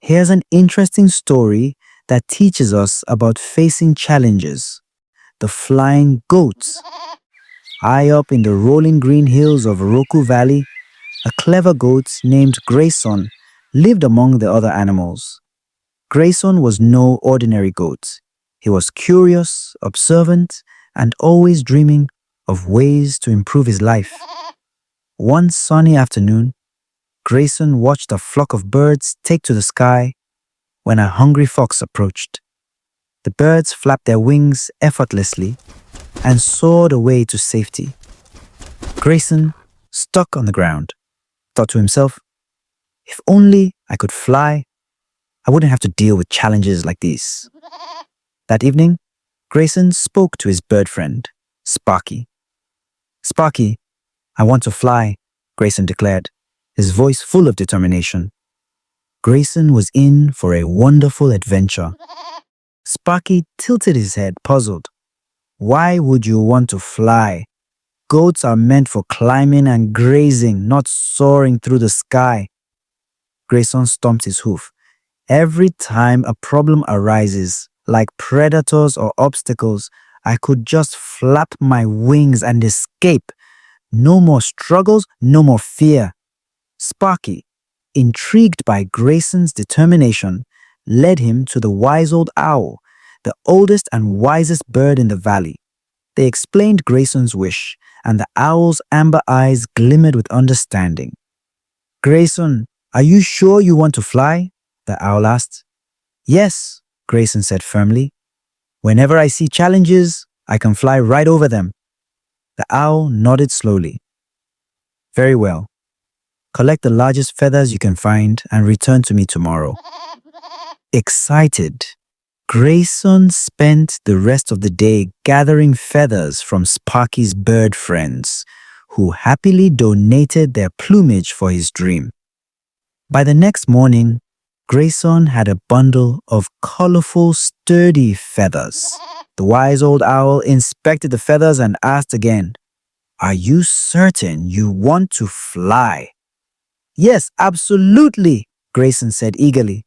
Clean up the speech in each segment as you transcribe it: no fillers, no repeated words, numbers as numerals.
Here's an interesting story that teaches us about facing challenges. The Flying Goats. High up in the rolling green hills of Roku Valley, a clever goat named Grayson lived among the other animals. Grayson was no ordinary goat. He was curious, observant, and always dreaming of ways to improve his life. One sunny afternoon, Grayson watched a flock of birds take to the sky when a hungry fox approached. The birds flapped their wings effortlessly and soared away to safety. Grayson, stuck on the ground, thought to himself, if only I could fly, I wouldn't have to deal with challenges like these. That evening, Grayson spoke to his bird friend, Sparky. Sparky, I want to fly, Grayson declared, his voice full of determination. Grayson was in for a wonderful adventure. Sparky tilted his head, puzzled. Why would you want to fly? Goats are meant for climbing and grazing, not soaring through the sky. Grayson stomped his hoof. Every time a problem arises, like predators or obstacles, I could just flap my wings and escape. No more struggles, no more fear. Sparky, intrigued by Grayson's determination, led him to the wise old owl, the oldest and wisest bird in the valley. They explained Grayson's wish, and the owl's amber eyes glimmered with understanding. Grayson, are you sure you want to fly? The owl asked. Yes, Grayson said firmly. Whenever I see challenges, I can fly right over them. The owl nodded slowly. Very well. Collect the largest feathers you can find and return to me tomorrow. Excited, Grayson spent the rest of the day gathering feathers from Sparky's bird friends, who happily donated their plumage for his dream. By the next morning, Grayson had a bundle of colorful, sturdy feathers. The wise old owl inspected the feathers and asked again, "Are you certain you want to fly?" "Yes, absolutely," Grayson said eagerly.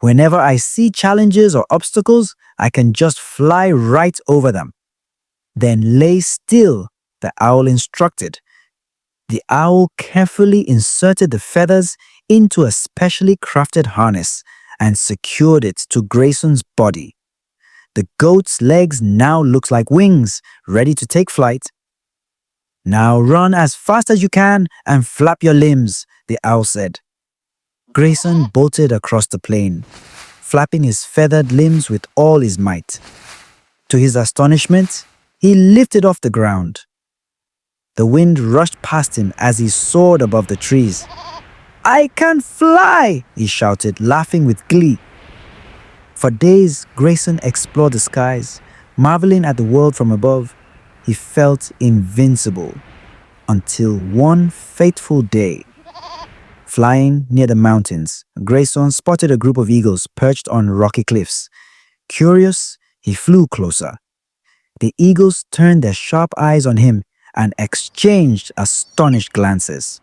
"Whenever I see challenges or obstacles, I can just fly right over them." "Then lay still," the owl instructed. The owl carefully inserted the feathers into a specially crafted harness and secured it to Grayson's body. The goat's legs now looked like wings, ready to take flight. "Now run as fast as you can and flap your limbs," the owl said. Grayson bolted across the plain, flapping his feathered limbs with all his might. To his astonishment, he lifted off the ground. The wind rushed past him as he soared above the trees. "I can fly!" he shouted, laughing with glee. For days, Grayson explored the skies, marveling at the world from above. He felt invincible until one fateful day. Flying near the mountains, Grayson spotted a group of eagles perched on rocky cliffs. Curious, he flew closer. The eagles turned their sharp eyes on him and exchanged astonished glances.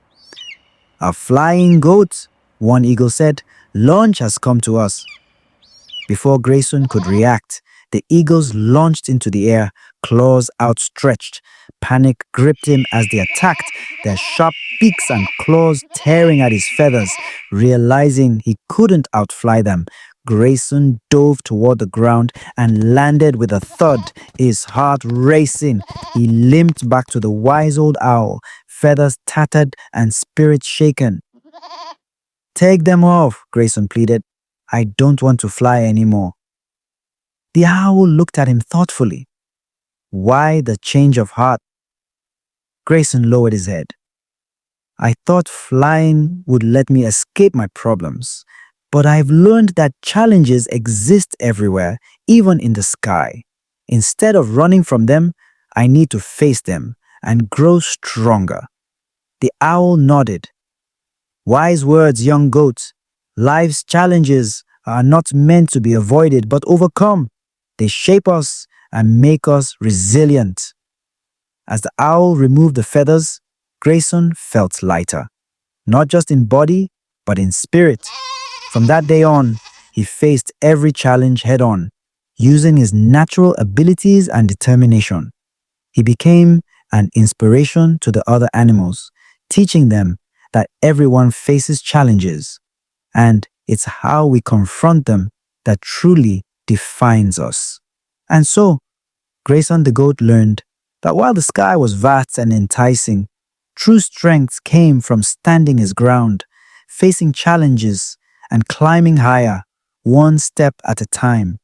"A flying goat," one eagle said. "Lunch has come to us." Before Grayson could react, the eagles launched into the air, claws outstretched. Panic gripped him as they attacked, their sharp beaks and claws tearing at his feathers. Realizing he couldn't outfly them, Grayson dove toward the ground and landed with a thud, his heart racing. He limped back to the wise old owl, feathers tattered and spirit shaken. "Take them off," Grayson pleaded. "I don't want to fly anymore." The owl looked at him thoughtfully. "Why the change of heart?" Grayson lowered his head. "I thought flying would let me escape my problems, but I've learned that challenges exist everywhere, even in the sky. Instead of running from them, I need to face them and grow stronger." The owl nodded. "Wise words, young goat. Life's challenges are not meant to be avoided but overcome. They shape us and make us resilient." As the owl removed the feathers, Grayson felt lighter, not just in body, but in spirit. From that day on, he faced every challenge head on, using his natural abilities and determination. He became an inspiration to the other animals, teaching them that everyone faces challenges, and it's how we confront them that truly defines us. And so, Grayson the goat learned that while the sky was vast and enticing, true strength came from standing his ground, facing challenges, and climbing higher, one step at a time.